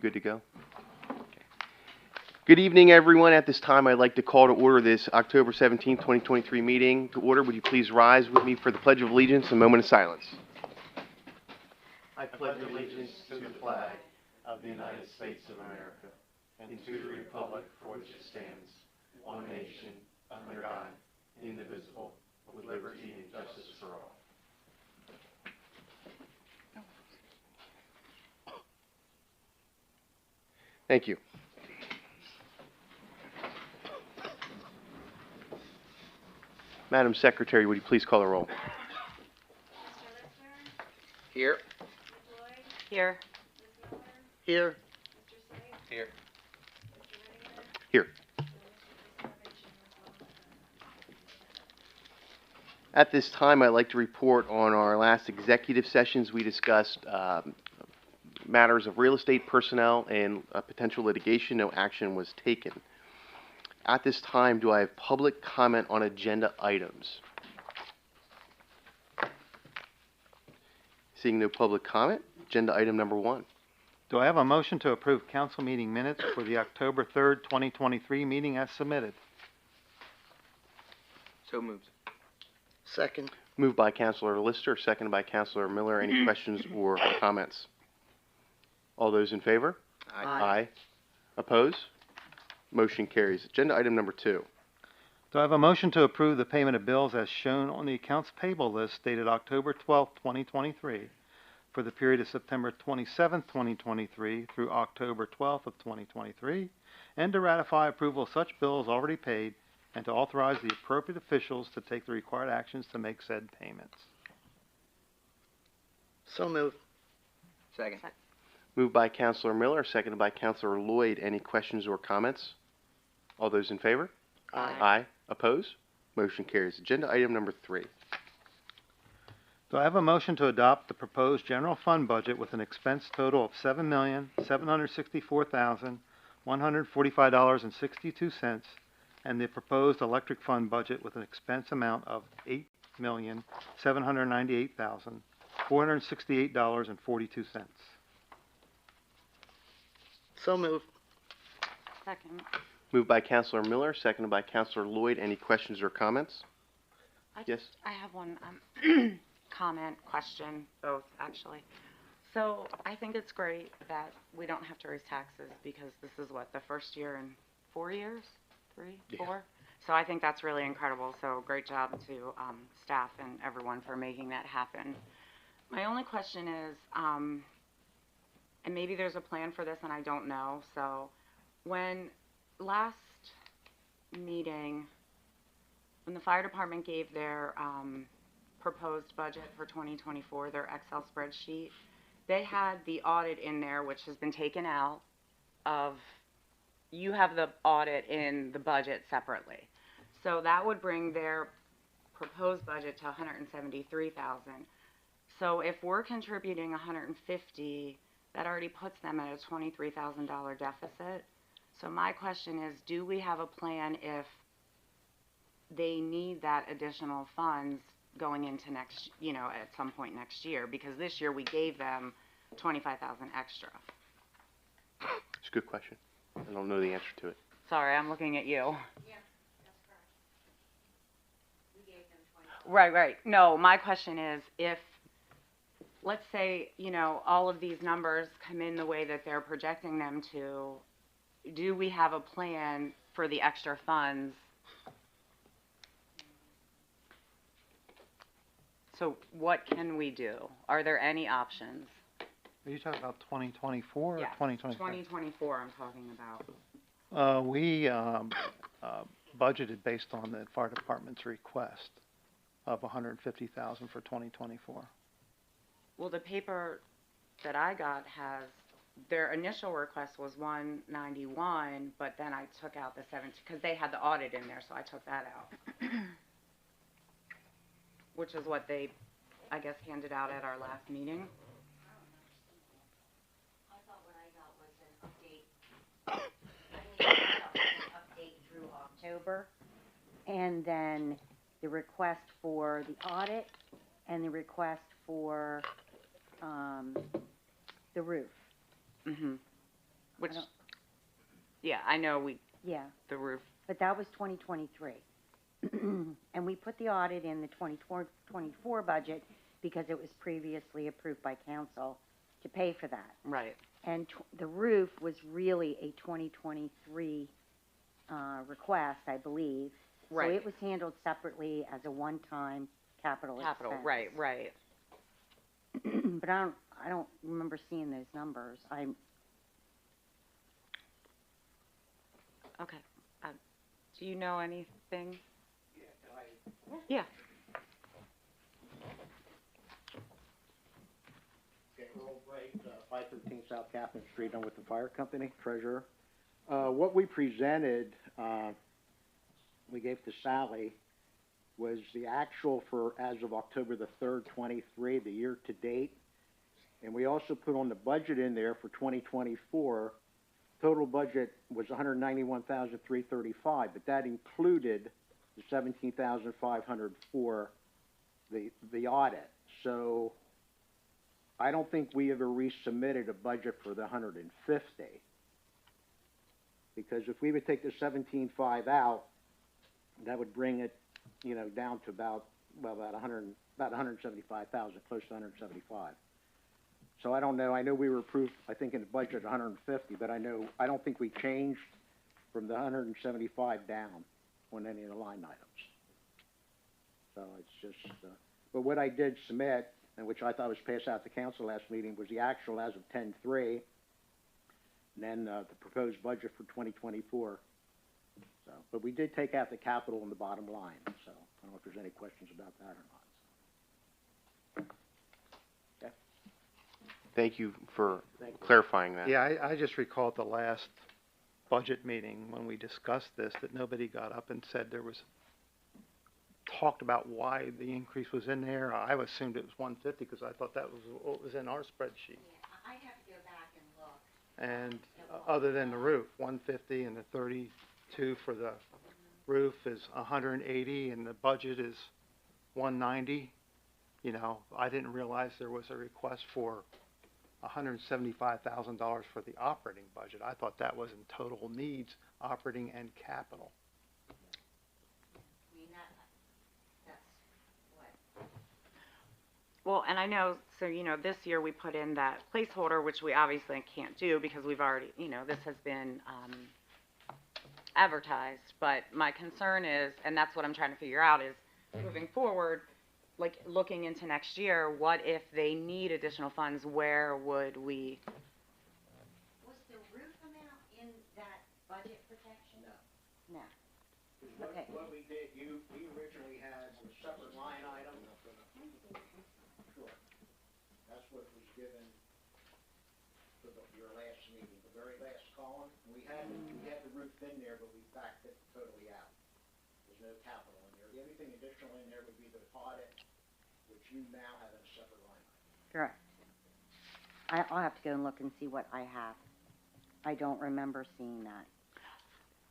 good to go? Okay. Good evening, everyone. At this time, I'd like to call to order this October 17, 2023 meeting. To order, would you please rise with me for the Pledge of Allegiance and a moment of silence? I pledge allegiance to the flag of the United States of America and to the republic for which it stands, one nation, under God, indivisible, with liberty and justice for all. Thank you. Madam Secretary, would you please call the roll? Here. Here. Here. Here. Here. At this time, I'd like to report on our last executive sessions. We discussed matters of real estate personnel and potential litigation. No action was taken. At this time, do I have public comment on agenda items? Seeing no public comment, agenda item number 1. Do I have a motion to approve council meeting minutes for the October 3rd, 2023 meeting as submitted? So moved. Second. Moved by Councilor Lister, seconded by Councilor Miller. Any questions or comments? All those in favor? Aye. Oppose? Motion carries. Agenda item number 2. Do I have a motion to approve the payment of bills as shown on the accounts payable list dated October 12th, 2023 for the period of September 27th, 2023 through October 12th of 2023, and to ratify approval of such bills already paid and to authorize the appropriate officials to take the required actions to make said payments? So moved. Second. Moved by Councilor Miller, seconded by Councilor Lloyd. Any questions or comments? All those in favor? Aye. Oppose? Motion carries. Agenda item number 3. Do I have a motion to adopt the proposed general fund budget with an expense total of $7,764,145.62 and the proposed electric fund budget with an expense amount of $8,798,468.42? So moved. Second. Moved by Councilor Miller, seconded by Councilor Lloyd. Any questions or comments? Yes? I have one comment, question, both actually. So I think it's great that we don't have to raise taxes because this is what, the first year in 4 years? 3, 4? So I think that's really incredible. So great job to staff and everyone for making that happen. My only question is, and maybe there's a plan for this and I don't know. So when last meeting, when the fire department gave their proposed budget for 2024, their Excel spreadsheet, they had the audit in there, which has been taken out of, you have the audit in the budget separately. So that would bring their proposed budget to $173,000. So if we're contributing $150,000, that already puts them at a $23,000 deficit. So my question is, do we have a plan if they need that additional funds going into next, at some point next year? Because this year we gave them $25,000 extra. It's a good question. I don't know the answer to it. Sorry, I'm looking at you. Yeah, that's correct. We gave them 20. Right. No, my question is, if, let's say, all of these numbers come in the way that they're projecting them to, do we have a plan for the extra funds? So what can we do? Are there any options? Are you talking about 2024 or Yeah, 2025? 2024 I'm talking about. We budgeted based on the fire department's request of $150,000 for 2024. Well, the paper that I got has, their initial request was 191, but then I took out the 17, because they had the audit in there, so I took that out. Which is what they, I guess, handed out at our last meeting. I thought what I got was an update. I got an update through October, and then the request for the audit and the request for the roof. Mm-hmm. which, don't- yeah, I know Yeah, the roof, but that was 2023. And we put the audit in the 24 budget because it was previously approved by council to pay for that. right, And the roof was really a 2023 request, I believe. So right, it was handled separately as a one-time capital capital, expense. right, right. But I don't remember seeing those numbers. Okay. Do you know anything? Yeah. Okay, Earl Bright, 513 South Catherine Street, I'm with the fire company, treasurer. What we presented, we gave to Sally, was the actual for as of October the 3rd, 23, the year to date. And we also put on the budget in there for 2024. Total budget was 191,335, but that included the 17,500 for the audit. So I don't think we ever resubmitted a budget for the 150. Because if we would take the 17.5 out, that would bring it, you know, down to about 175,000, close to 175. So I don't know, I know we were approved, I think in the budget 150, but I don't think we changed from the 175 down on any of the line items. So it's just, but what I did submit, and which I thought was passed out to council last meeting, was the actual as of 10/3, and then the proposed budget for 2024. So, but we did take out the capital in the bottom line, so I don't know if there's any questions about that or not. Thank you for Thank you. clarifying that. Yeah, I just recall at the last budget meeting when we discussed this, that nobody got up and said there was, talked about why the increase was in there. I assumed it was 150 because I thought that was what was in our spreadsheet. I'd have to go back and look. And other than the roof, 150 and the 32 for the roof is 180 and the budget is 190. You know, I didn't realize there was a request for $175,000 for the operating budget. I thought that was in total needs, operating and capital. I mean, that's what. Well, and I know, so, you know, this year we put in that placeholder, which we obviously can't do because we've already, you know, this has been, advertised, but my concern is, and that's what I'm trying to figure out is, moving forward, like, looking into next year, what if they need additional funds, where would we? Was the roof amount in that budget protection? No. No. What, Okay. what we did, we originally had a separate line item. Sure. That's what was given for your last meeting, the very last column. We had the roof in there, but we backed it totally out. There's no capital in there. The only thing additional in there would be the audit, which you now have in a separate line item. Correct. I'll have to go and look and see what I have. I don't remember seeing that.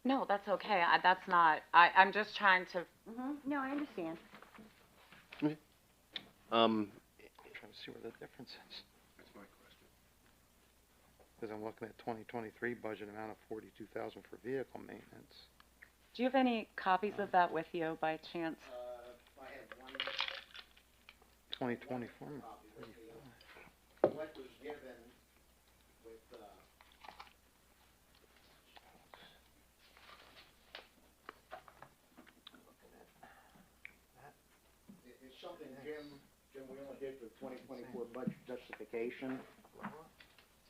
No, that's okay, that's not, I'm just trying to, No, I understand. Um, Trying to see where the difference is. That's my question. Because I'm looking at 2023 budget amount of 42,000 for vehicle maintenance. do you have any copies of that with you by chance? I have one 2024. copy with what was given with, it's something Jim Wheeler did for the 2024 budget justification.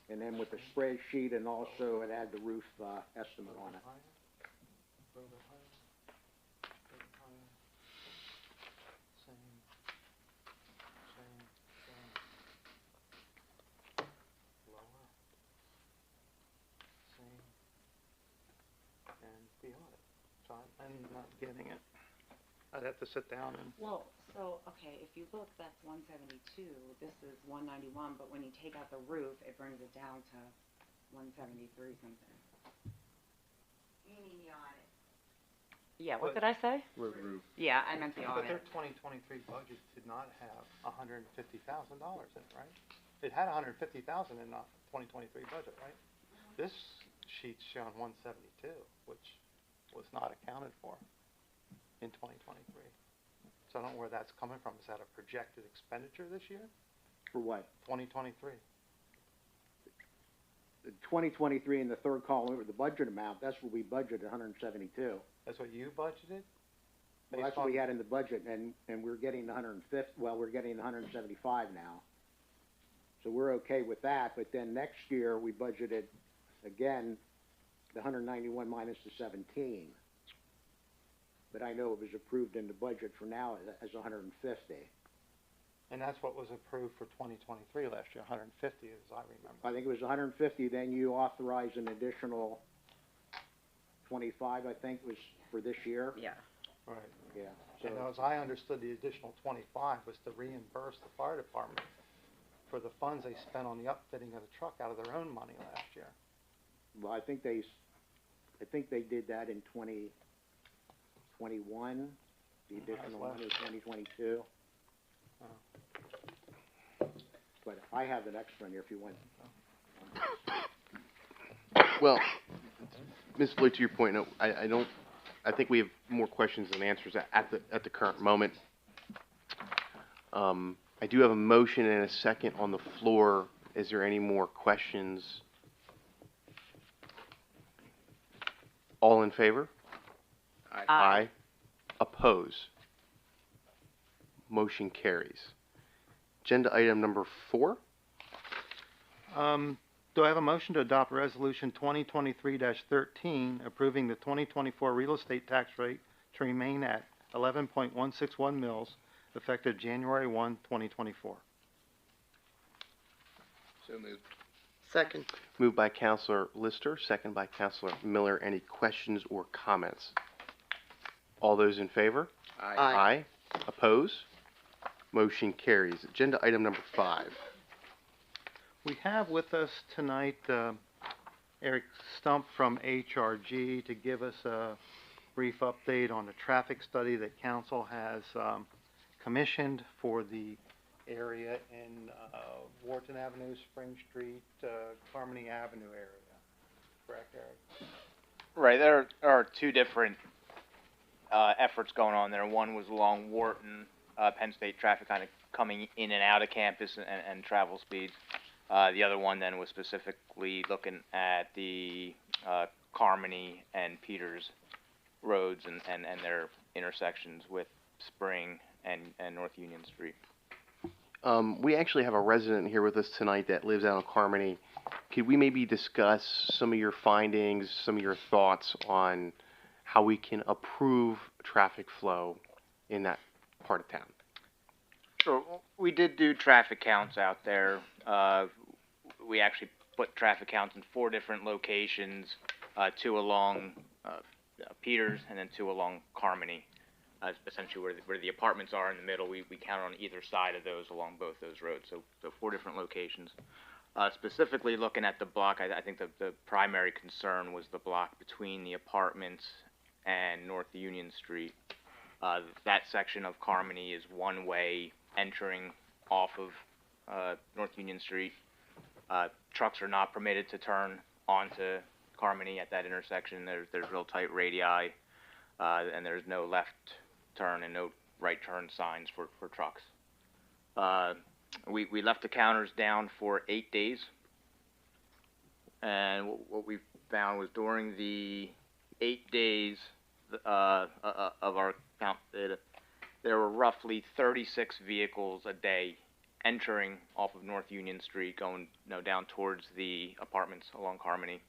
And then with the spreadsheet and also it had the roof, estimate on it. And the audit. So I'm not getting it. I'd have to sit down and, Well, so, okay, if you look, that's 172, this is 191, but when you take out the roof, it brings it down to 173 something. You mean the audit? Yeah, what did I say? roof. Yeah, I meant the but their audit. 2023 budget did not have $150,000 in it, right? It had $150,000 in the 2023 budget, right? This sheet's showing 172, which was not accounted for in 2023. So I don't know where that's coming from. Is that a projected expenditure this year? For what? 2023. The 2023 in the third column, the budget amount, that's what we budgeted, 172. That's what you budgeted? Well, that's what we had in the budget, and we're getting 150, well, we're getting 175 now. So we're okay with that, but then next year, we budgeted, again, the 191 minus the 17. But I know it was approved in the budget for now as 150. And that's what was approved for 2023 last year, 150, as I remember. I think it was 150, then you authorized an additional 25, I think, was for this year. Yeah. Right. Yeah, And so, as I understood, the additional 25 was to reimburse the fire department for the funds they spent on the upfitting of the truck out of their own money last year. well, I think they did that in 2021, the additional last money in 2022. Oh. But I have an extra in here if you want. Well, Ms. Floyd, to your point, no, I think we have more questions than answers at the current moment. I do have a motion and a second on the floor. Is there any more questions? All in favor? Aye. Oppose? Motion carries. Agenda item number 4. Do I have a motion to adopt Resolution 2023-13, approving the 2024 real estate tax rate to remain at 11.161 mils, effective January 1, 2024? So moved. Second. Moved by Counselor Lister, second by Counselor Miller. Any questions or comments? All those in favor? Aye. Oppose? Motion carries. Agenda item number 5. We have with us tonight Eric Stump from HRG to give us a brief update on the traffic study that council has commissioned for the area in Wharton Avenue, Spring Street, Harmony Avenue area. Correct, Eric? Right, there are two different efforts going on there. One was along Wharton, Penn State traffic kind of coming in and out of campus and travel speeds. The other one then was specifically looking at the Carmody and Peters roads and their intersections with Spring and North Union Street. We actually have a resident here with us tonight that lives out in Carmody. Could we maybe discuss some of your findings, some of your thoughts on how we can improve traffic flow in that part of town? Sure. We did do traffic counts out there. We actually put traffic counts in 4 different locations, 2 along Peters and then 2 along Carmody. Essentially where the apartments are in the middle, we count on either side of those along both those roads. So 4 different locations. Specifically looking at the block, I think the primary concern was the block between the apartments and North Union Street. That section of Carmody is one way entering off of North Union Street. Trucks are not permitted to turn onto Carmody at that intersection. There's real tight radii, and there's no left turn and no right turn signs for trucks. We left the counters down for 8 days, and what we found was during the 8 days of our count data, there were roughly 36 vehicles a day entering off of North Union Street, going down towards the apartments along Carmody.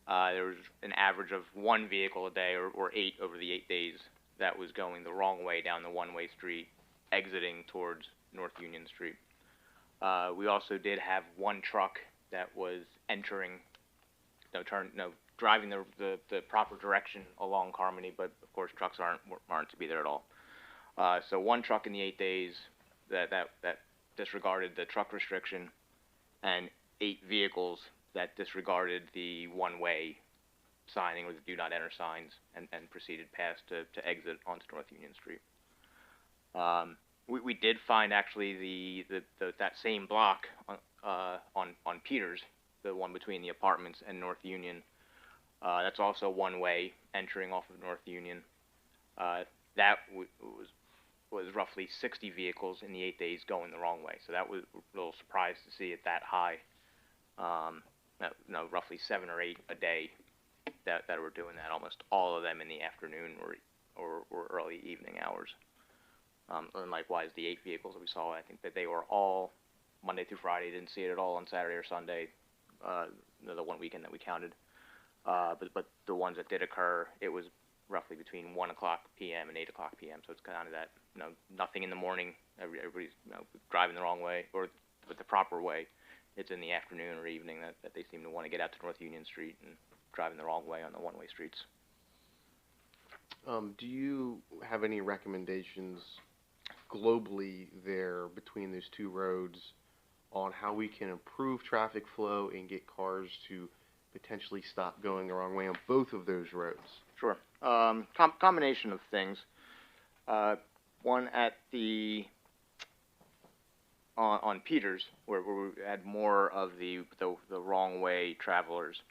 There was an average of 1 vehicle a day, or 8 over the 8 days, that was going the wrong way down the one-way street, exiting towards North Union Street. We also did have 1 truck that was entering, driving the proper direction along Carmody, but of course trucks aren't to be there at all. So 1 truck in the 8 days that disregarded the truck restriction, and 8 vehicles that disregarded the one-way signing or the do not enter signs and proceeded past to exit onto North Union Street. We did find actually that same block on Peters, the one between the apartments and North Union, That's also one way entering off of North Union. That was roughly 60 vehicles in the 8 days going the wrong way. So that was a little surprised to see it that high. Roughly 7 or 8 a day that were doing that. Almost all of them in the afternoon or early evening hours. And likewise, the 8 vehicles that we saw, I think that they were all Monday through Friday. Didn't see it at all on Saturday or Sunday. The one weekend that we counted. But the ones that did occur, it was roughly between 1 o'clock p.m. and 8 o'clock p.m. So it's kind of that, nothing in the morning. Everybody's driving the wrong way or the proper way. It's in the afternoon or evening that they seem to want to get out to North Union Street and driving the wrong way on the one-way streets. Do you have any recommendations globally there between those two roads on how we can improve traffic flow and get cars to potentially stop going the wrong way on both of those roads? Sure. Combination of things. One at on Peters, where we had more of the wrong way travelers.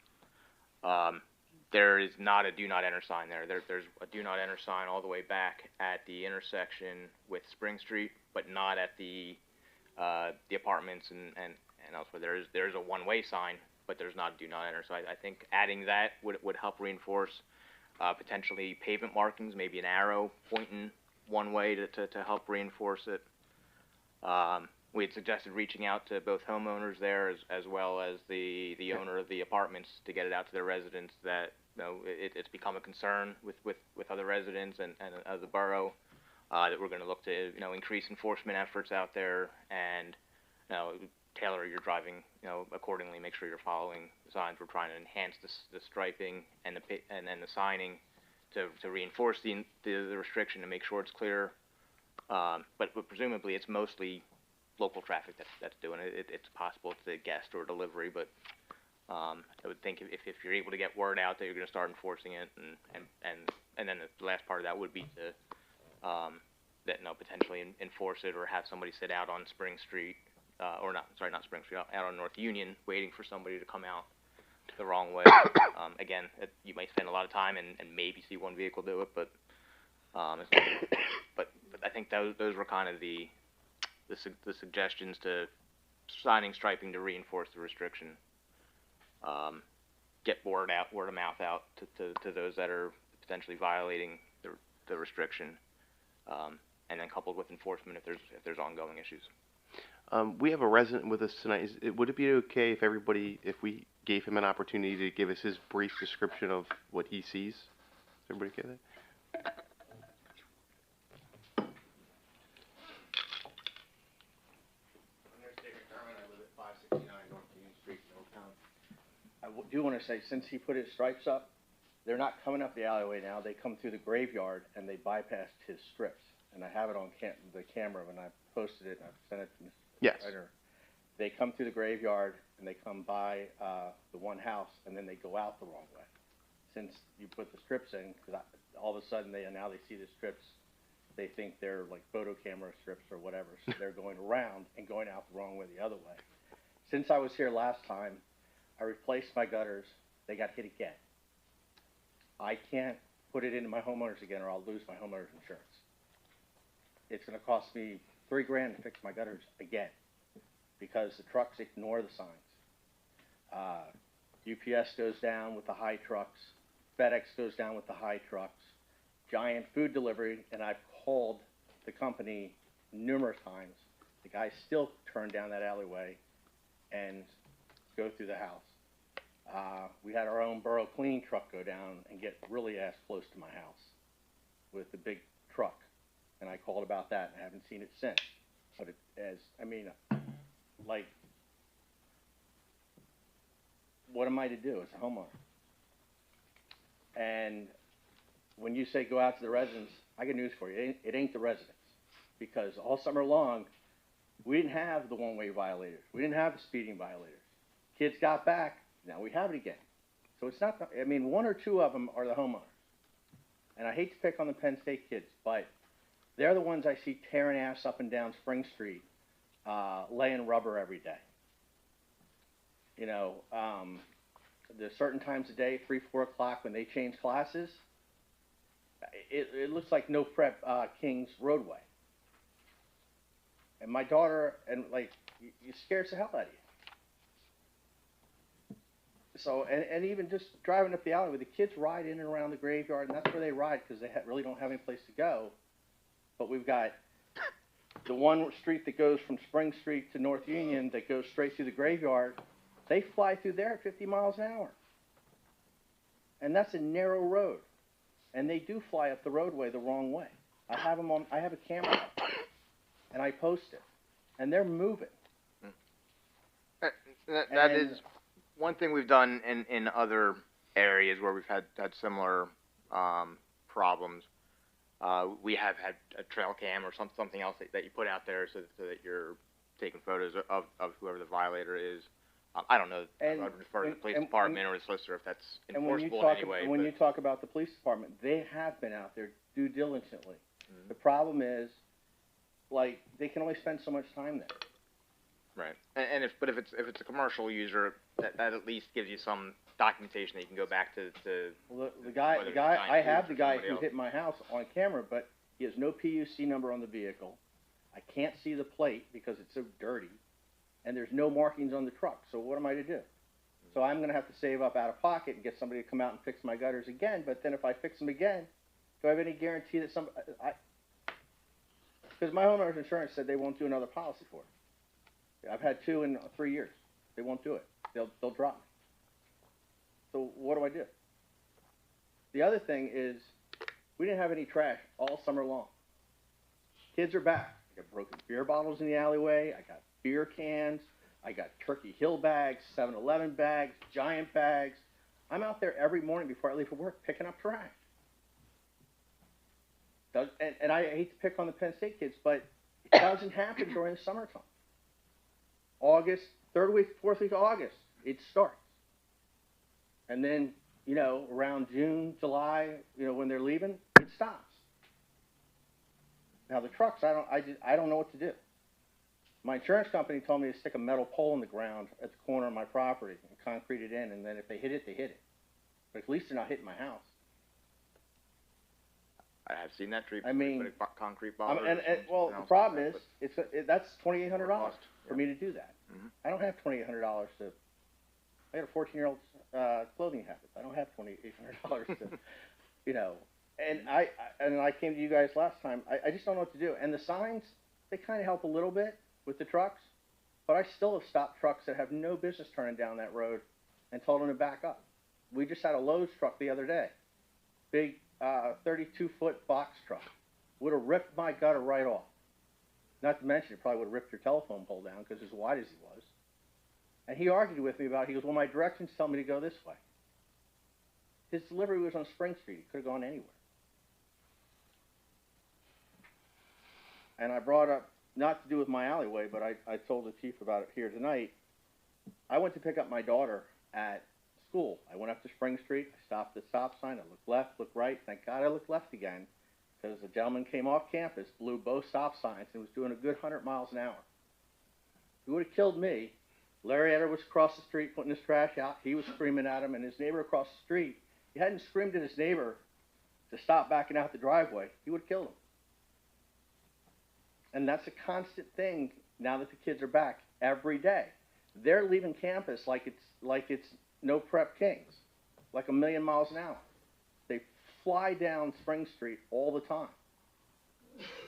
There is not a do not enter sign there. There's a do not enter sign all the way back at the intersection with Spring Street, but not at the apartments and elsewhere. There is a one way sign, but there's not a do not enter. So I think adding that would help reinforce potentially pavement markings, maybe an arrow pointing one way to help reinforce it. We had suggested reaching out to both homeowners there as well as the owner of the apartments to get it out to their residents that it's become a concern with other residents and of the borough that we're going to look to increase enforcement efforts out there and tailor your driving accordingly. Make sure you're following the signs. We're trying to enhance the striping and the signing to reinforce the restriction to make sure it's clear. But presumably it's mostly local traffic that's doing it. It's possible it's a guest or a delivery, but I would think if you're able to get word out that you're going to start enforcing it, and then the last part of that would be to potentially enforce it or have somebody sit out on Spring Street, not Spring Street, out on North Union, waiting for somebody to come out the wrong way. Again, you might spend a lot of time and maybe see one vehicle do it, but I think those were kind of the suggestions to signing, striping to reinforce the restriction. Get word of mouth out to those that are potentially violating the restriction, and then coupled with enforcement if there's ongoing issues. We have a resident with us tonight. Would it be okay if we gave him an opportunity to give us his brief description of what he sees? Is everybody okay with that? I do want to say, since he put his stripes up, they're not coming up the alleyway now. They come through the graveyard and they bypassed his strips. And I have it on the camera when I posted it and I sent it to Mr. Yes. Ryder. They come through the graveyard and they come by the one house and then they go out the wrong way. Since you put the strips in, because all of a sudden now they see the strips, they think they're like photo camera strips or whatever. So they're going around and going out the wrong way the other way. Since I was here last time, I replaced my gutters. They got hit again. I can't put it into my homeowners again or I'll lose my homeowner's insurance. It's going to cost me $3,000 to fix my gutters again because the trucks ignore the signs. UPS goes down with the high trucks. FedEx goes down with the high trucks. Giant food delivery, and I've called the company numerous times. The guys still turn down that alleyway and go through the house. We had our own Borough Clean truck go down and get really ass close to my house with the big truck. And I called about that and I haven't seen it since. But what am I to do as a homeowner? And when you say go out to the residents, I got news for you. It ain't the residents. Because all summer long, we didn't have the one-way violators. We didn't have the speeding violators. Kids got back. Now we have it again. So it's not, one or two of them are the homeowners. And I hate to pick on the Penn State kids, but they're the ones I see tearing ass up and down Spring Street, laying rubber every day. the certain times of day, 3, 4 o'clock when they change classes, it looks like no prep, Kings roadway. And my daughter, and like, you scares the hell out of you. So, and even just driving up the alleyway, the kids ride in and around the graveyard, and that's where they ride because they really don't have any place to go. But we've got the one street that goes from Spring Street to North Union that goes straight through the graveyard. They fly through there at 50 miles an hour. And that's a narrow road. And they do fly up the roadway the wrong way. I have a camera up, and I post it. And they're moving. That And- is one thing we've done in other areas where we've had similar problems. We have had a trail cam or something else that you put out there so that you're taking photos of whoever the violator is. I don't know. And- I'd refer to the police and- department or the solicitor if that's And when you enforceable in talk, any way. when but- you talk about the police department, they have been out there due diligently. Mhm. The problem is, like, they can only spend so much time there. Right. And if it's a commercial user, that at least gives you some documentation that you can go back to. Well, the Whether guy, it's I have Giant the Food or guy somebody who else. hit my house on camera, but he has no PUC number on the vehicle. I can't see the plate because it's so dirty, and there's no markings on the truck. So what am I to do? So I'm gonna have to save up out of pocket and get somebody to come out and fix my gutters again. But then if I fix them again, do I have any guarantee that because my homeowner's insurance said they won't do another policy for it. I've had 2 in 3 years. They won't do it. They'll drop me. So what do I do? The other thing is, we didn't have any trash all summer long. Kids are back. I got broken beer bottles in the alleyway. I got beer cans. I got Turkey Hill bags, 7-Eleven bags, Giant bags. I'm out there every morning before I leave for work picking up trash. And I hate to pick on the Penn State kids, but it doesn't happen during the summertime. August, 3rd week, 4th week of August, it starts. And then, around June, July, when they're leaving, it stops. Now the trucks, I don't know what to do. My insurance company told me to stick a metal pole in the ground at the corner of my property and concrete it in, and then if they hit it, they hit it. But at least they're not hitting my house. I have seen that treatment. I mean, put a concrete bottle. Well, the problem is, that's $2,800 for me to do that. Mhm. I don't have $2,800 to. I got a 14-year-old clothing habit. I don't have $2,800 to, And I came to you guys last time. I just don't know what to do. And the signs, they kind of help a little bit with the trucks, but I still have stopped trucks that have no business turning down that road and told them to back up. We just had a Lowe's truck the other day, big 32-foot box truck, would have ripped my gutter right off. Not to mention, it probably would have ripped your telephone pole down because as wide as he was. And he argued with me about it. He goes, well, my directions tell me to go this way. His delivery was on Spring Street. He could have gone anywhere. And I brought up, not to do with my alleyway, but I told the chief about it here tonight. I went to pick up my daughter at school. I went up to Spring Street. I stopped at the stop sign. I looked left, looked right. Thank God I looked left again, because the gentleman came off campus, blew both stop signs, and was doing a good 100 miles an hour. He would have killed me. Larry Etter was across the street putting his trash out. He was screaming at him, and his neighbor across the street, he hadn't screamed at his neighbor to stop backing out the driveway, he would have killed him. And that's a constant thing now that the kids are back every day. They're leaving campus like it's no prep Kings, like 1,000,000 miles an hour. They fly down Spring Street all the time.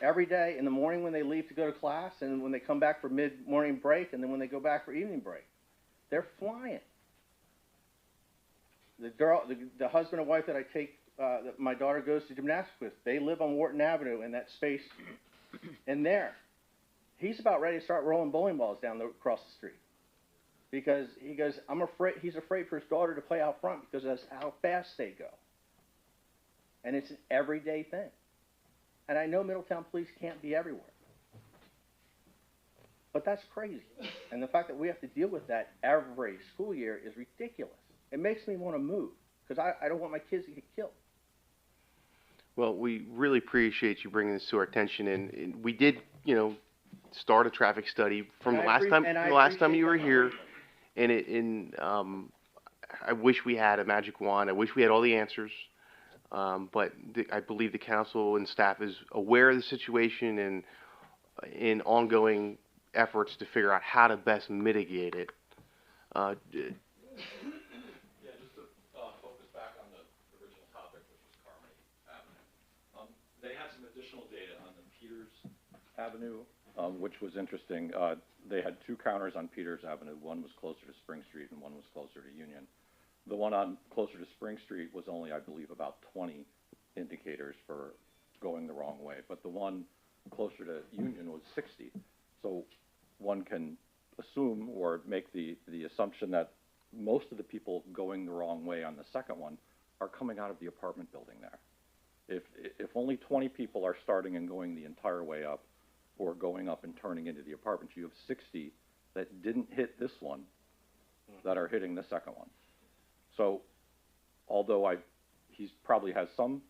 Every day, in the morning when they leave to go to class, and when they come back for mid-morning break, and then when they go back for evening break. They're flying. The husband and wife that I take, that my daughter goes to gymnastics with, they live on Wharton Avenue in that space in there. He's about ready to start rolling bowling balls across the street. Because he goes, he's afraid for his daughter to play out front because that's how fast they go. And it's an everyday thing. And I know Middletown Police can't be everywhere. But that's crazy. And the fact that we have to deal with that every school year is ridiculous. It makes me want to move because I don't want my kids to get killed. Well, we really appreciate you bringing this to our attention, and we did, start a traffic study from the last time you were here, and I wish we had a magic wand. I wish we had all the answers. But I believe the council and staff is aware of the situation and in ongoing efforts to figure out how to best mitigate it. Yeah, just to focus back on the original topic, which was Carmody Avenue. They had some additional data on the Peters Avenue, which was interesting. They had two counters on Peters Avenue. One was closer to Spring Street and one was closer to Union. The one on closer to Spring Street was only, I believe, about 20 indicators for going the wrong way. But the one closer to Union was 60. So one can assume or make the assumption that most of the people going the wrong way on the second one are coming out of the apartment building there. If only 20 people are starting and going the entire way up or going up and turning into the apartments, you have 60 that didn't hit this one that are hitting the second one. So although he probably has some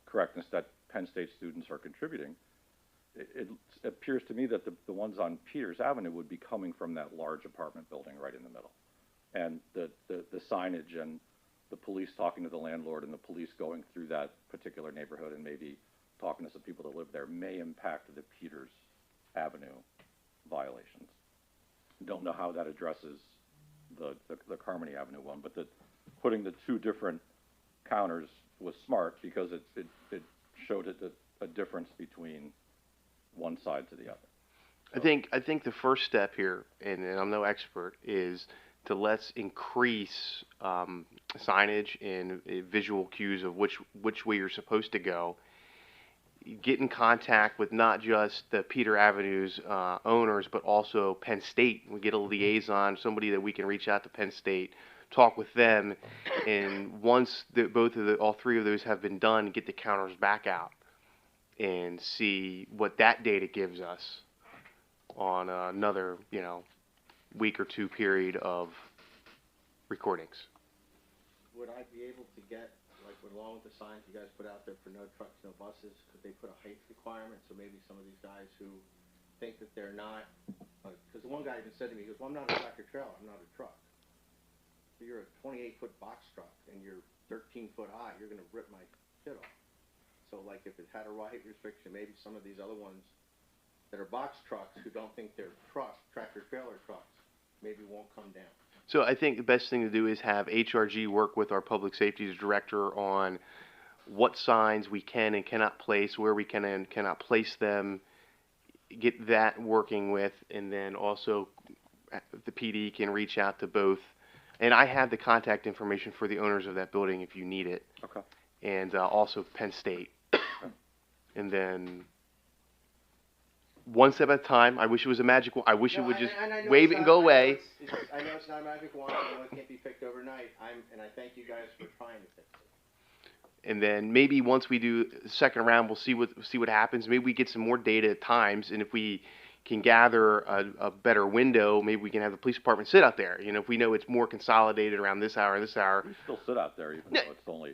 correctness that Penn State students are contributing, it appears to me that the ones on Peters Avenue would be coming from that large apartment building right in the middle. And the signage and the police talking to the landlord and the police going through that particular neighborhood and maybe talking to some people that live there may impact the Peters Avenue violations. Don't know how that addresses the Carmody Avenue one, but putting the two different counters was smart because it showed a difference between one side to the other. I think the first step here, and I'm no expert, is to let's increase signage and visual cues of which way you're supposed to go. Get in contact with not just the Peter Avenue's owners, but also Penn State. We get a liaison, somebody that we can reach out to Penn State, talk with them, and once all three of those have been done, get the counters back out and see what that data gives us on another, week or two period of recordings. Would I be able to get, like, along with the signs you guys put out there for no trucks, no buses, could they put a height requirement? So maybe some of these guys who think that they're not, because the one guy even said to me, he goes, well, I'm not a tractor trailer, I'm not a truck. If you're a 28-foot box truck and you're 13 foot high, you're going to rip my shit off. So, like, if it had a height restriction, maybe some of these other ones that are box trucks who don't think they're tractor trailer trucks, maybe won't come down. So I think the best thing to do is have HRG work with our public safety director on what signs we can and cannot place, where we can and cannot place them, get that working with, and then also the PD can reach out to both. And I have the contact information for the owners of that building if you need it. Okay. And also Penn State. And then one step at a time. I wish it was a magic wand. I wish it would just wave it and go away. I know it's not a magic wand. I know it can't be picked overnight. And I thank you guys for trying to fix it. And then maybe once we do the second round, we'll see what happens. Maybe we get some more data at times, and if we can gather a better window, maybe we can have the police department sit out there. If we know it's more consolidated around this hour. We still sit out there, even though it's only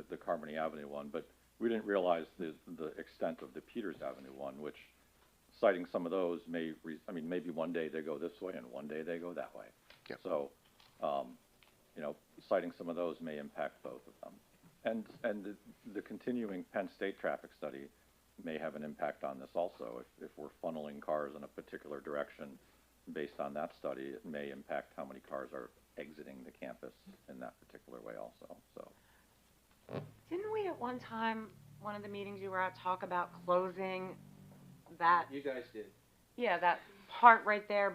the Carmody Avenue one. But we didn't realize the extent of the Peters Avenue one, which citing some of those maybe one day they go this way and one day they go that way. Yep. So, citing some of those may impact both of them. And the continuing Penn State traffic study may have an impact on this also. If we're funneling cars in a particular direction based on that study, it may impact how many cars are exiting the campus in that particular way also. So, Didn't we at one time, one of the meetings you were at, talk about closing that, You guys did. yeah, that part right there,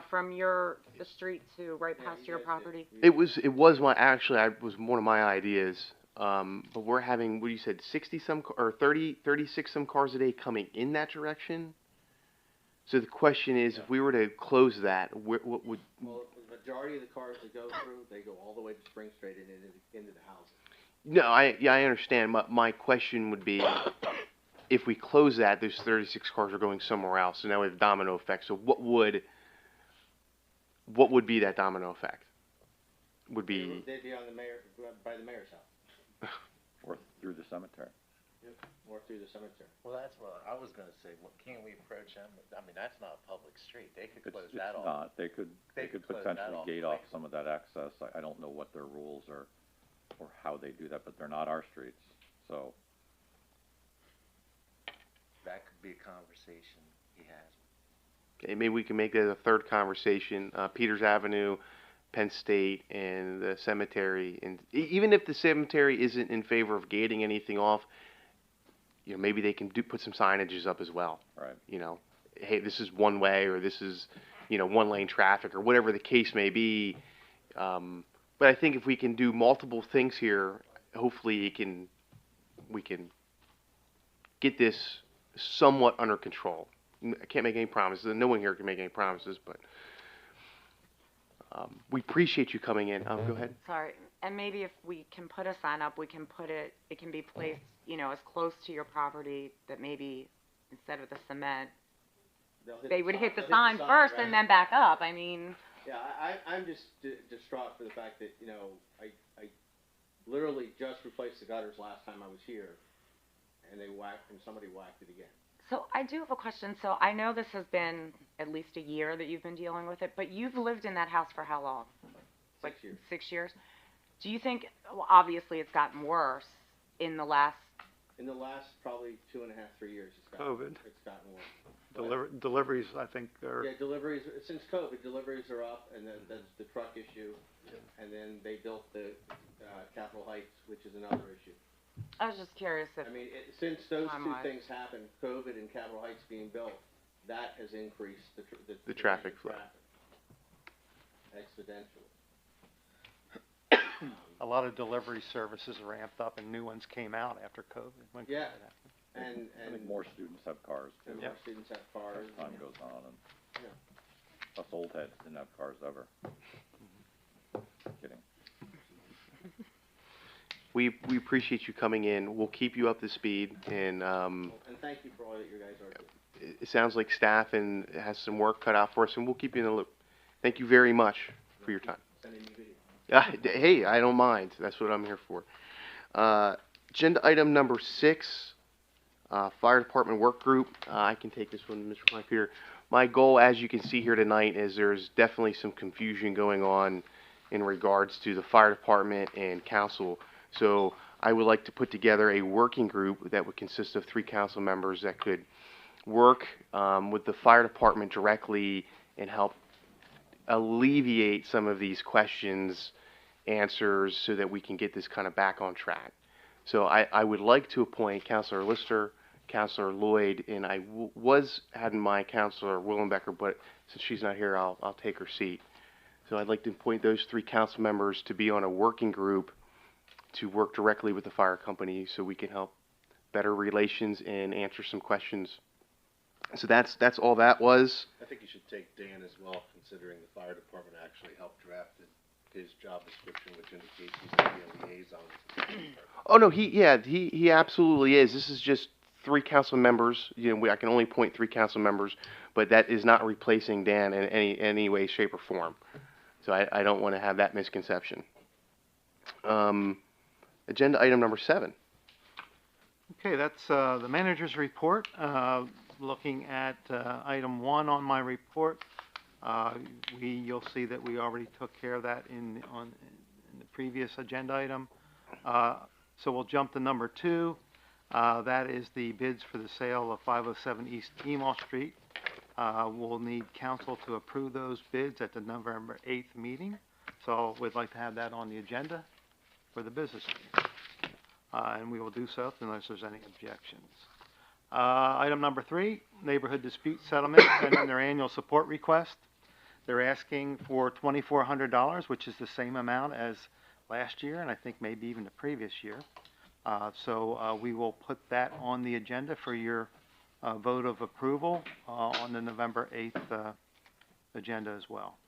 from the street to right Yeah, past you your guys property? did. It was one of my ideas. But we're having, what you said, 36 some cars a day coming in that direction. So the question is, if we were to close that, what would? Well, the majority of the cars that go through, they go all the way to Spring Street and into the houses. No, I understand. My question would be, if we close that, those 36 cars are going somewhere else. So now we have domino effect. So what would be that domino effect? Would be They'd be on by the mayor's house. or through the cemetery. More through the cemetery. Well, that's what I was gonna say, can't we approach them? I mean, that's not a public street, they could It's, close it's that off. not, they could close that potentially off gate off completely. some of that access. I don't know what their rules are, or how they do that, but they're not our streets, so. That could be a conversation he has. Okay, maybe we can make that a third conversation, Peters Avenue, Penn State, and the cemetery. And even if the cemetery isn't in favor of gating anything off, you know, maybe they can put some signages up as well. Right. You know, hey, this is one way, or this is, you know, one lane traffic, or whatever the case may be. But I think if we can do multiple things here, hopefully we can get this somewhat under control. I can't make any promises, and no one here can make any promises, but we appreciate you coming in. Go ahead. Sorry, and maybe if we can put a sign up, we can put it, it can be placed, you know, as close to your property that maybe instead of the cement, they would hit the sign first and then back up. I mean, Yeah, I'm just distraught for the fact that, you know, I literally just replaced the gutters last time I was here, and somebody whacked it again. so I do have a question. So I know this has been at least a year that you've been dealing with it, but you've lived in that house for how long? 6 years. 6 years? Do you think, well, obviously it's gotten worse in the last, In the last probably 2.5, 3 years, it's gotten worse. Deliveries, I think, are, Yeah, deliveries, since COVID, deliveries are up, and then there's the truck issue, and then they built the, Capitol Heights, which is another issue. I was just curious if, I mean, since those two Time-wise. things happened, COVID and Capitol Heights being built, that has increased the traffic flow. Exponentially. a lot of delivery services ramped up and new ones came out after COVID. when Yeah. COVID happened. And I think more students have cars too, and as more students have cars. time goes on, and Yeah. us old heads didn't have cars ever. Kidding. We appreciate you coming in. We'll keep you up to speed, and And thank you for all that you guys are doing. it sounds like staff and has some work cut out for us, and we'll keep you in the loop. Thank you very much for your time. Sending me video. Hey, I don't mind. That's what I'm here for. Agenda item number 6, Fire Department Work Group. I can take this one, Mr. Peter. My goal, as you can see here tonight, is there's definitely some confusion going on in regards to the fire department and council. So I would like to put together a working group that would consist of 3 council members that could work with the fire department directly and help alleviate some of these questions, answers, so that we can get this kind of back on track. So I would like to appoint Councilor Lister, Councilor Lloyd, and I had in mind Councilor Willenbecker, but since she's not here, I'll take her seat. So I'd like to appoint those 3 council members to be on a working group to work directly with the fire company so we can help better relations and answer some questions. So that's all that was. I think you should take Dan as well, considering the fire department actually helped draft his job description, which indicates he's gonna be a liaison. with the fire department. Oh no, he absolutely is. This is just 3 council members. You know, I can only appoint 3 council members, but that is not replacing Dan in any way, shape, or form. So I don't want to have that misconception. Agenda item number 7. Okay, that's the manager's report. Looking at item 1 on my report, you'll see that we already took care of that in the previous agenda item. So we'll jump to number 2. That is the bids for the sale of 507 East Emaw Street. We'll need council to approve those bids at the November 8th meeting. So we'd like to have that on the agenda for the business meeting. And we will do so unless there's any objections. Item number 3, Neighborhood Dispute Settlement, sent in their annual support request. They're asking for $2,400, which is the same amount as last year, and I think maybe even the previous year. So we will put that on the agenda for your vote of approval on the November 8th agenda as well.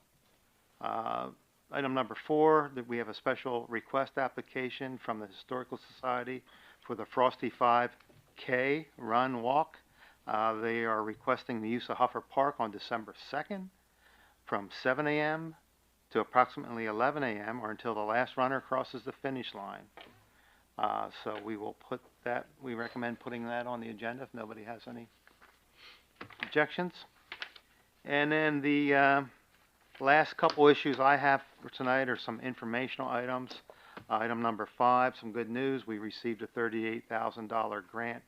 Item number 4, that we have a special request application from the Historical Society for the Frosty 5K Run Walk. They are requesting the use of Huffer Park on December 2nd from 7 a.m. to approximately 11 a.m. or until the last runner crosses the finish line. So we will we recommend putting that on the agenda if nobody has any objections. And then the last couple issues I have for tonight are some informational items. Item number 5, some good news. We received a $38,000 grant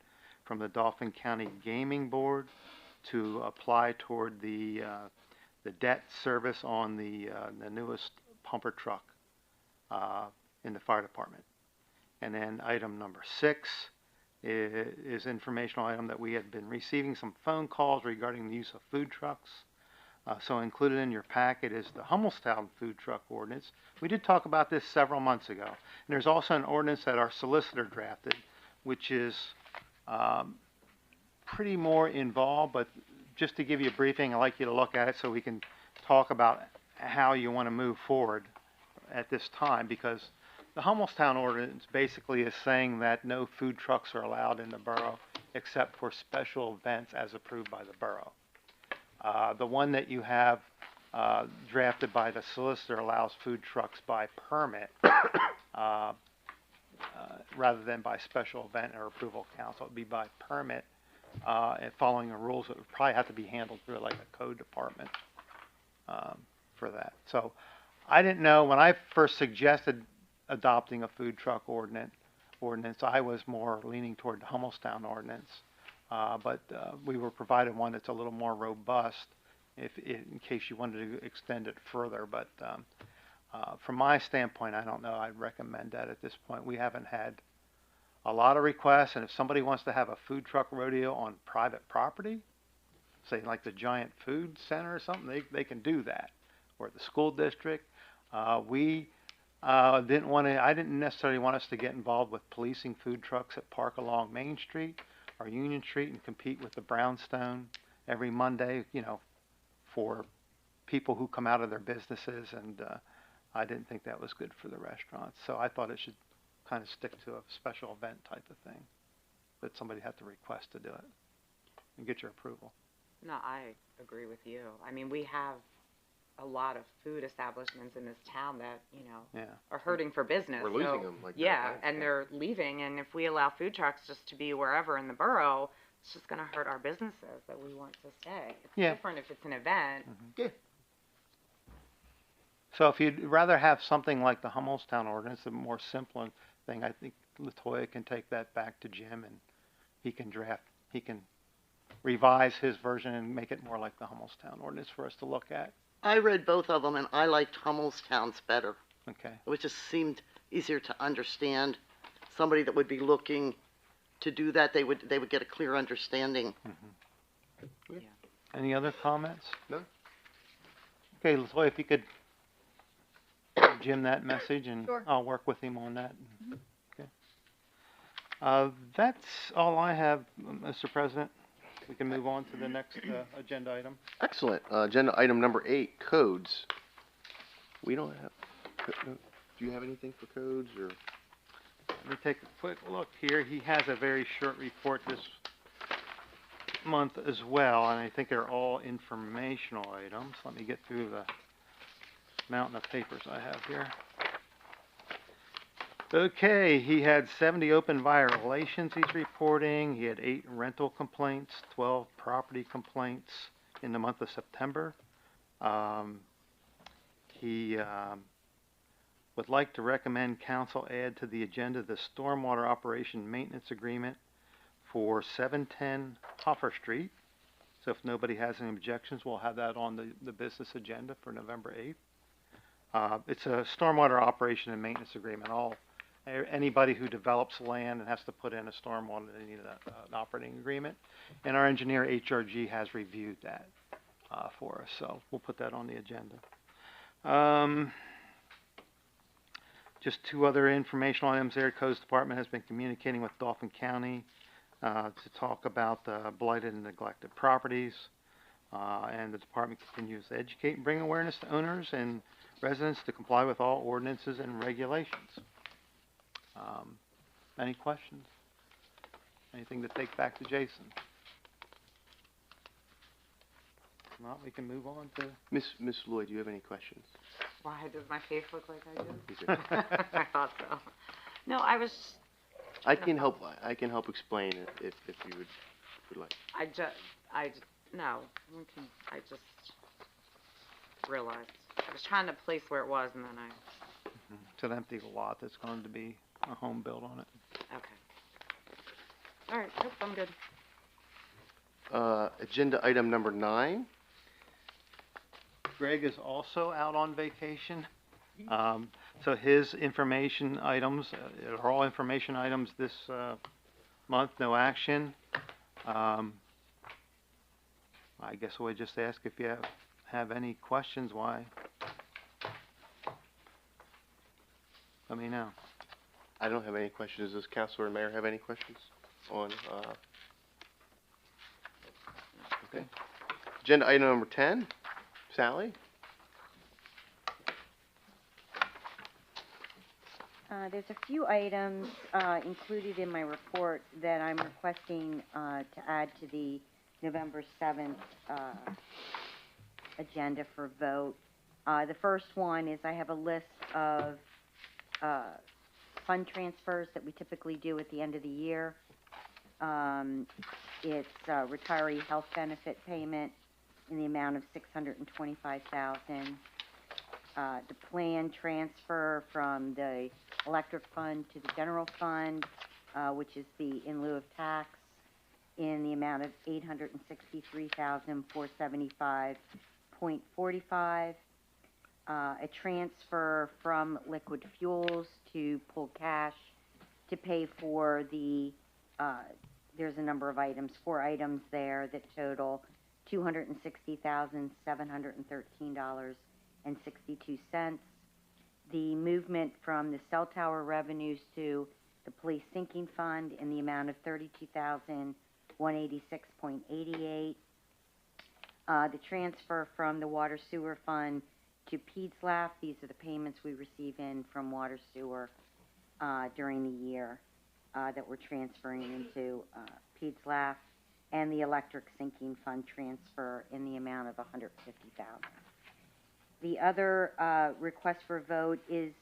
from the Dauphin County Gaming Board to apply toward the debt service on the newest pumper truck in the fire department. And then item number 6 is informational item that we have been receiving some phone calls regarding the use of food trucks. So included in your packet is the Hummelstown food truck ordinance. We did talk about this several months ago. And there's also an ordinance that our solicitor drafted, which is pretty more involved, but just to give you a briefing, I'd like you to look at it so we can talk about how you want to move forward at this time, because the Hummelstown ordinance basically is saying that no food trucks are allowed in the borough except for special events as approved by the borough. The one that you have drafted by the solicitor allows food trucks by permit rather than by special event or approval council. It would be by permit and following the rules. It would probably have to be handled through like a code department for that. So I didn't know when I first suggested adopting a food truck ordinance, I was more leaning toward the Hummelstown ordinance. But we were provided one that's a little more robust in case you wanted to extend it further. But from my standpoint, I don't know. I'd recommend that at this point. We haven't had a lot of requests, and if somebody wants to have a food truck rodeo on private property, say like the Giant Food Center or something, they can do that, or the school district. We didn't want to. I didn't necessarily want us to get involved with policing food trucks that park along Main Street or Union Street and compete with the Brownstone every Monday, for people who come out of their businesses, and I didn't think that was good for the restaurants. So I thought it should kind of stick to a special event type of thing, but somebody had to request to do it and get your approval. No, I agree with you. I mean, we have a lot of food establishments in this town that, are hurting for business. We're losing them like that, yeah, right? and they're leaving, and if we allow food trucks just to be wherever in the borough, it's just going to hurt our businesses that we want to stay. It's different if it's an event. Yeah. So if you'd rather have something like the Hummelstown ordinance, a more simple thing, I think Latoya can take that back to Jim and he can revise his version and make it more like the Hummelstown ordinance for us to look at. I read both of them, and I liked Hummelstown's better. Okay. It just seemed easier to understand. Somebody that would be looking to do that, they would get a clear understanding. Yeah. Any other comments? No. Okay, Latoya, if you could give Jim that message, and Sure. I'll work with him on that. Okay. That's all I have, Mr. President. We can move on to the next agenda item. Excellent. Agenda item number 8, codes. We don't have. Do you have anything for codes or? Let me take a quick look here. He has a very short report this month as well, and I think they're all informational items. Let me get through the mountain of papers I have here. Okay, he had 70 open violations he's reporting. He had 8 rental complaints, 12 property complaints in the month of September. He would like to recommend council add to the agenda the stormwater operation maintenance agreement for 710 Hoffer Street. So if nobody has any objections, we'll have that on the business agenda for November 8th. It's a stormwater operation and maintenance agreement. Anybody who develops land and has to put in a stormwater, they need an operating agreement. And our engineer, HRG, has reviewed that for us. So we'll put that on the agenda. Just 2 other informational items there. Codes Department has been communicating with Dauphin County to talk about the blighted and neglected properties. And the department continues to educate and bring awareness to owners and residents to comply with all ordinances and regulations. Any questions? Anything to take back to Jason? If not, we can move on to... Miss Lloyd, do you have any questions? Why does my face look like I do? I thought so. No, I was I can help explain it if you would like. No, I just realized. I was trying to place where it was and then It's an empty lot that's going to be a home built on it. okay. Alright, nope, I'm good. Agenda item number 9. Greg is also out on vacation. So his information items are all information items this month, no action. I guess we'll just ask if you have any questions, why? Let me know. I don't have any questions. Does Councilor and Mayor have any questions on, okay. Agenda item number 10, Sally? There's a few items, included in my report that I'm requesting, to add to the November 7th, agenda for vote. The first one is I have a list of, fund transfers that we typically do at the end of the year. It's retiree health benefit payment in the amount of $625,000. The plan transfer from the electric fund to the general fund, which is the in lieu of tax, in the amount of $863,475.45. A transfer from liquid fuels to pool cash to pay for the, there's a number of items, 4 items there that total $260,713.62. The movement from the cell tower revenues to the police sinking fund in the amount of $32,186.88. The transfer from the water sewer fund to PEDSLAF. These are the payments we receive in from water sewer during the year that we're transferring into PEDSLAF, and the electric sinking fund transfer in the amount of $150,000. The other request for vote is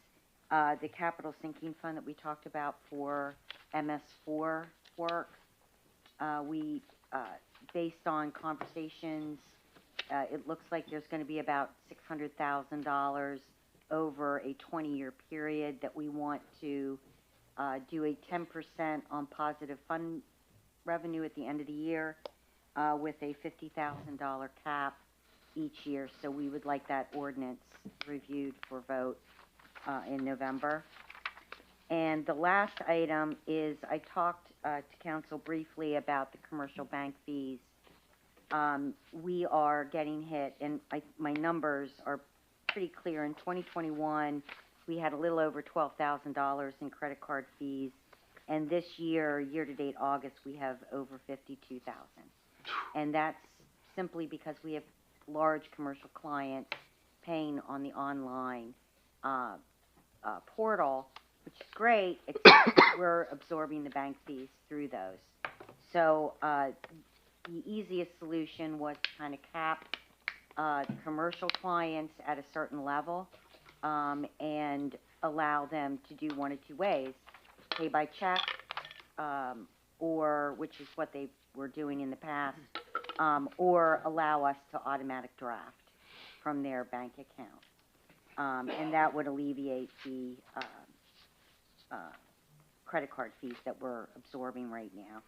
the capital sinking fund that we talked about for MS4 work. We, based on conversations, it looks like there's going to be about $600,000 over a 20-year period that we want to do a 10% on positive fund revenue at the end of the year with a $50,000 cap each year. So we would like that ordinance reviewed for vote in November. And the last item is I talked to council briefly about the commercial bank fees. We are getting hit, and my numbers are pretty clear. In 2021, we had a little over $12,000 in credit card fees, and this year, year-to-date August, we have over $52,000. And that's simply because we have large commercial clients paying on the online portal, which is great, except we're absorbing the bank fees through those. So the easiest solution was to kind of cap commercial clients at a certain level and allow them to do one of two ways: pay by check, or which is what they were doing in the past, or allow us to automatic draft from their bank account, and that would alleviate the credit card fees that we're absorbing right now.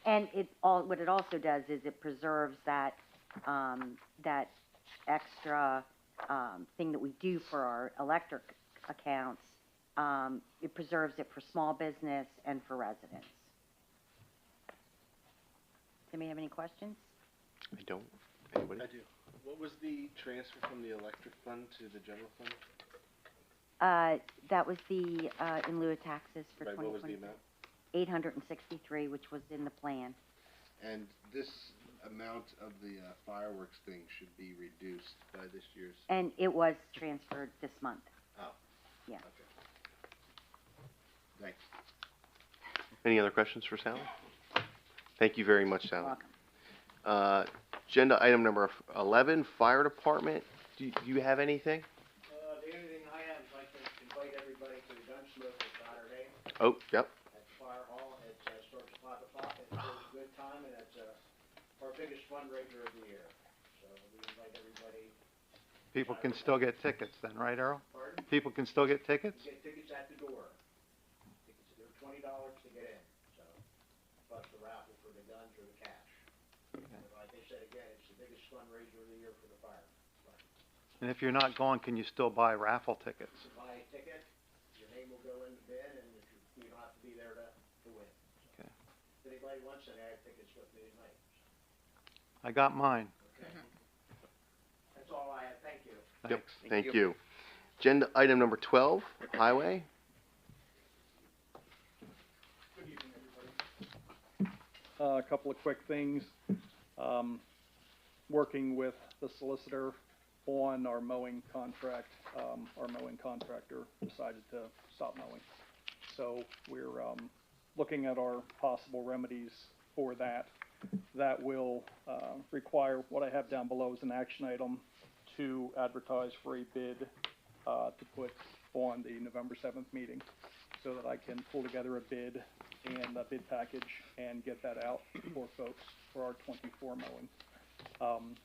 And what it also does is it preserves that that extra thing that we do for our electric accounts. It preserves it for small business and for residents. Does anybody have any questions? I don't. Anybody? I do. What was the transfer from the electric fund to the general fund? That was the in lieu of taxes for Right, what was the 2020. amount? 863, which was in the plan. And this amount of the fireworks thing should be reduced by this year's, And it was transferred this month. oh. Yeah. Okay. Thanks. Any other questions for Sally? Thank you very much, Sally. Welcome. Agenda item number 11, Fire Department. Do you have anything? The only thing I have is I'd like to invite everybody to the gun show for Saturday Oh, yep. at Fire time, and it's, our biggest fundraiser of the year. So we invite everybody. People can still get tickets then, right, Earl? Pardon? People can still get tickets? You get tickets at the door. Tickets, they're $20 to get in, so, plus the raffle for the guns or the cash. And like I said again, it's the biggest fundraiser of the year for the fire. And if you're not going, can you still buy raffle tickets? To buy a ticket, your name will go in the bin, and if you don't have to be there to win. So, Okay. if anybody wants any, I have tickets with me tonight. I got mine. Okay. That's all I have, thank you. Yep, Thanks. thank you. Agenda item number 12, highway. A couple of quick things. Working with the solicitor on our mowing contract, our mowing contractor decided to stop mowing. So we're looking at our possible remedies for that. That will require, what I have down below is an action item to advertise for a bid to put on the November 7th meeting, so that I can pull together a bid and a bid package and get that out for folks for our 24 mowing.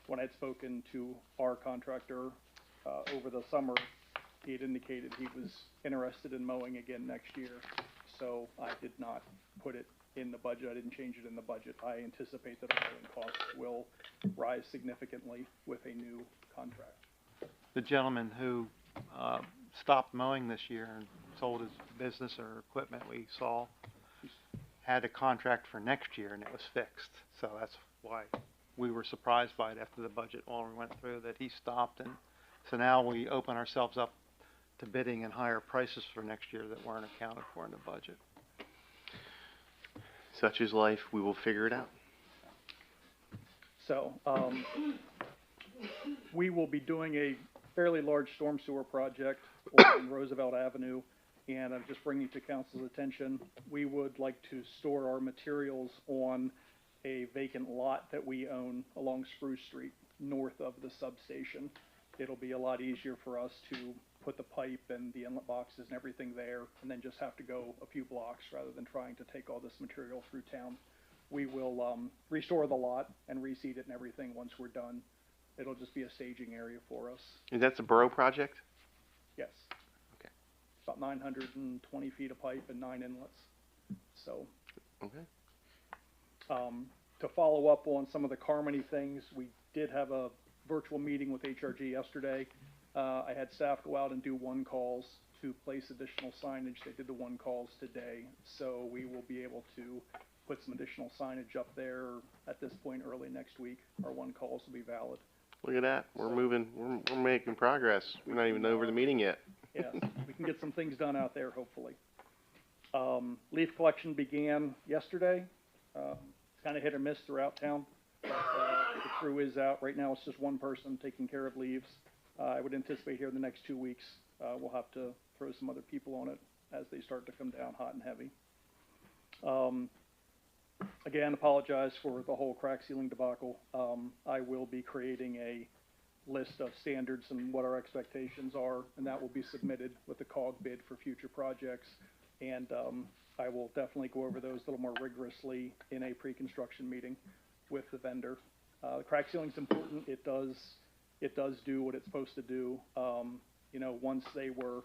When I'd spoken to our contractor over the summer, he had indicated he was interested in mowing again next year, so I did not put it in the budget. I didn't change it in the budget. I anticipate that our mowing costs will rise significantly with a new contract. The gentleman who stopped mowing this year and sold his business or equipment we saw had a contract for next year and it was fixed. So that's why we were surprised by it after the budget all we went through, that he stopped. And so now we open ourselves up to bidding and higher prices for next year that weren't accounted for in the budget. Such is life, we will figure it out. So, we will be doing a fairly large storm sewer project on Roosevelt Avenue, and I'm just bringing to council's attention, we would like to store our materials on a vacant lot that we own along Spruce Street, north of the substation. It'll be a lot easier for us to put the pipe and the inlet boxes and everything there, and then just have to go a few blocks rather than trying to take all this material through town. We will restore the lot and reseed it and everything once we're done. It'll just be a staging area for us. Is that the borough project? Yes. Okay. About 920 feet of pipe and 9 inlets. So, Okay. to follow up on some of the Carmody things, we did have a virtual meeting with HRG yesterday. I had staff go out and do one calls to place additional signage. They did the one calls today, so we will be able to put some additional signage up there at this point early next week. Our one calls will be valid. Look at that, we're moving, we're making progress. We're not even over the meeting yet. Yes, we can get some things done out there, hopefully. Leaf collection began yesterday. It's kind of hit or miss throughout town. But, the crew is out. Right now, it's just one person taking care of leaves. I would anticipate here in the next 2 weeks, we'll have to throw some other people on it as they start to come down hot and heavy. Again, apologize for the whole crack ceiling debacle. I will be creating a list of standards and what our expectations are, and that will be submitted with the COG bid for future projects. And I will definitely go over those a little more rigorously in a pre-construction meeting with the vendor. The crack ceiling's important. It does do what it's supposed to do. You know, once they were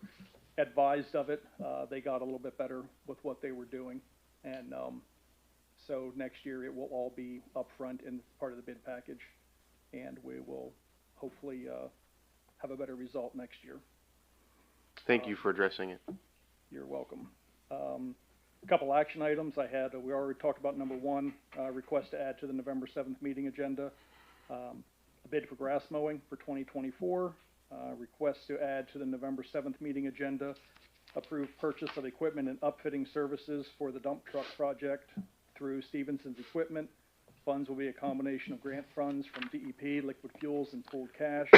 advised of it, they got a little bit better with what they were doing. And so next year it will all be upfront in part of the bid package, and we will hopefully have a better result next year. Thank you for addressing it. You're welcome. A couple action items I had. We already talked about number one, request to add to the November 7th meeting agenda. A bid for grass mowing for 2024. Request to add to the November 7th meeting agenda. Approve purchase of equipment and upfitting services for the dump truck project through Stevenson's Equipment. Funds will be a combination of grant funds from DEP, liquid fuels, and pooled cash.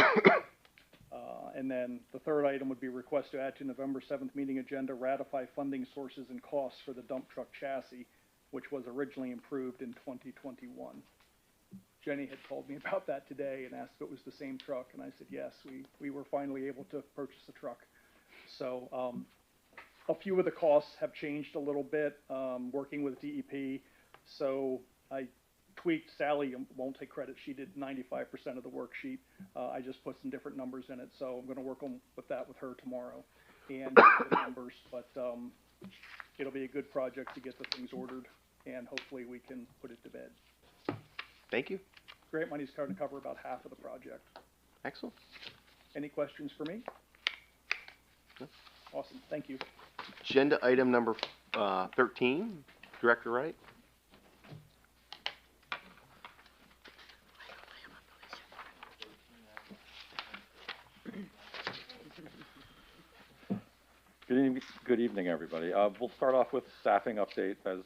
And then the third item would be request to add to November 7th meeting agenda, ratify funding sources and costs for the dump truck chassis, which was originally approved in 2021. Jenny had called me about that today and asked if it was the same truck, and I said yes, we were finally able to purchase a truck. So a few of the costs have changed a little bit, working with DEP. So I tweaked, Sally won't take credit, she did 95% of the worksheet. I just put some different numbers in it, so I'm gonna work on with that with her tomorrow and the numbers, but, it'll be a good project to get the things ordered and hopefully we can put it to bed. Thank you. Grant money's going to cover about half of the project. Excellent. Any questions for me? No. Awesome, thank you. Agenda item number 13, Director Wright. Good evening, everybody. We'll start off with staffing update as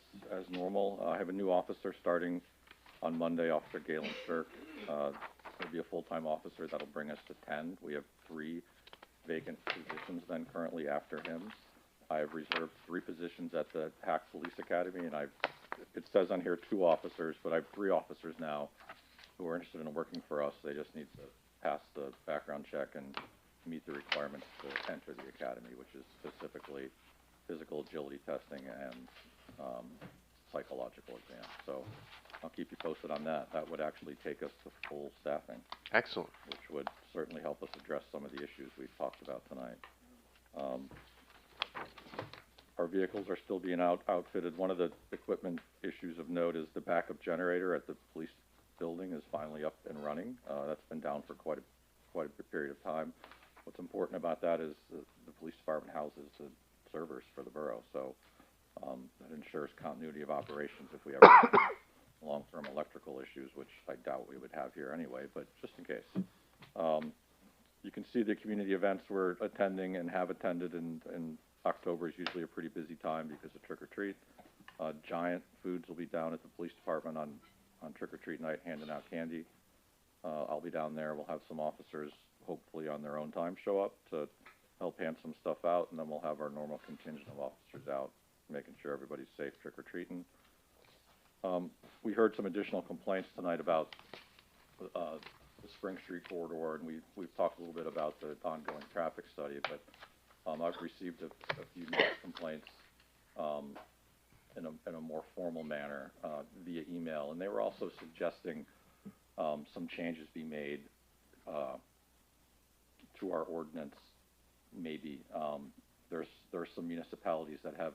normal. I have a new officer starting on Monday, Officer Galen Stirk. He'll be a full-time officer. That'll bring us to 10. We have 3 vacant positions then currently after him. I have reserved 3 positions at the Hack Police Academy, and it says on here 2 officers, but I have 3 officers now who are interested in working for us. They just need to pass the background check and meet the requirements to enter the academy, which is specifically physical agility testing and psychological exam. So I'll keep you posted on that. That would actually take us to full staffing. Excellent. Which would certainly help us address some of the issues we've talked about tonight. Our vehicles are still being outfitted. One of the equipment issues of note is the backup generator at the police building is finally up and running. That's been down for quite a period of time. What's important about that is the police department houses the servers for the borough, so that ensures continuity of operations if we have long-term electrical issues, which I doubt we would have here anyway, but just in case. You can see the community events we're attending and have attended, and October is usually a pretty busy time because of trick-or-treat. Giant Foods will be down at the police department on trick-or-treat night handing out candy. I'll be down there. We'll have some officers hopefully on their own time show up to help hand some stuff out, and then we'll have our normal contingent of officers out making sure everybody's safe trick-or-treating. We heard some additional complaints tonight about the Spring Street corridor, and we've talked a little bit about the ongoing traffic study, but I've received a few more complaints in a more formal manner via email, and they were also suggesting some changes be made to our ordinance. Maybe there's some municipalities that have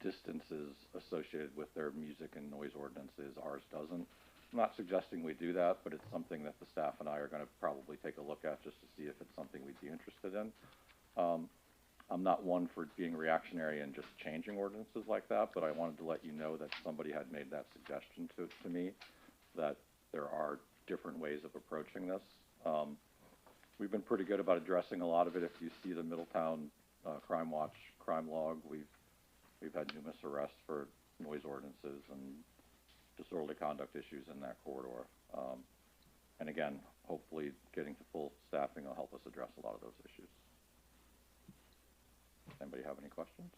distances associated with their music and noise ordinances. Ours doesn't. I'm not suggesting we do that, but it's something that the staff and I are going to probably take a look at just to see if it's something we'd be interested in. I'm not one for being reactionary and just changing ordinances like that, but I wanted to let you know that somebody had made that suggestion to me, that there are different ways of approaching this. We've been pretty good about addressing a lot of it. If you see the Middletown Crime Watch crime log, we've had numerous arrests for noise ordinances and disorderly conduct issues in that corridor. And again, hopefully getting to full staffing will help us address a lot of those issues. Anybody have any questions?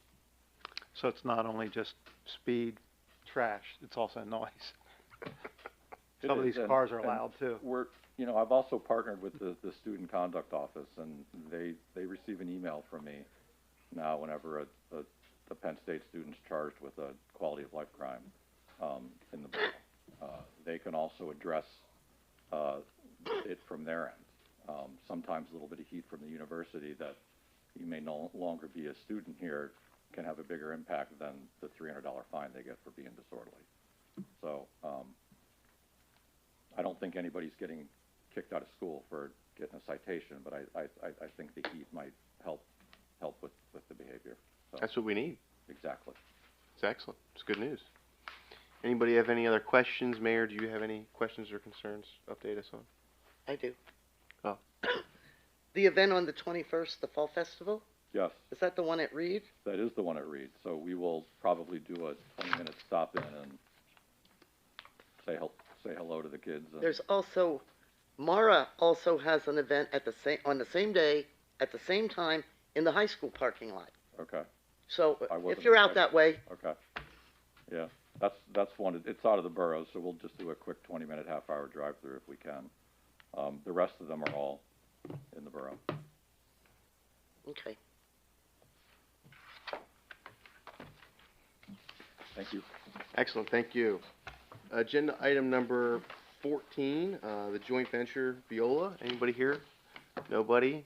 So it's not only just speed, trash, it's also noise. Some of these cars are loud too. I've also partnered with the student conduct office, and they receive an email from me now whenever a Penn State student's charged with a quality of life crime in the borough. They can also address it from their end. Sometimes a little bit of heat from the university that you may no longer be a student here can have a bigger impact than the $300 fine they get for being disorderly. So I don't think anybody's getting kicked out of school for getting a citation, but I think the heat might help with the behavior. So, that's what we need. Exactly. It's excellent. It's good news. Anybody have any other questions? Mayor, do you have any questions or concerns? Update us on. I do. Oh. The event on the 21st, the Fall Festival, Yes, is that the one at Reed? that is the one at Reed. So we will probably do a 20-minute stop in and say hello to the kids. And There's also, Mara also has an event on the same day, at the same time, in the high school parking lot. Okay. So I wasn't if you're out invited. that way, Okay. Yeah, that's one. It's out of the borough, so we'll just do a quick 20-minute, half-hour drive-through if we can. The rest of them are all in the borough. okay. Thank you. Excellent. Thank you. Agenda item number 14, the joint venture Viola. Anybody here? Nobody?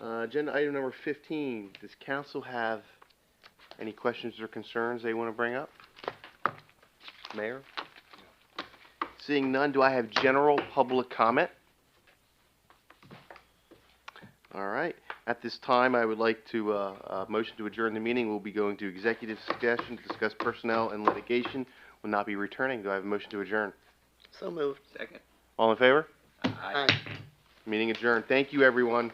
Agenda item number 15, does council have any questions or concerns they want to bring up? Mayor? Seeing none, do I have general public comment? All right. At this time, I would like to, motion to adjourn the meeting. We'll be going to executive session to discuss personnel and litigation. Will not be returning. Do I have a motion to adjourn? So moved. Second. All in favor? Aye. Meeting adjourned. Thank you, everyone.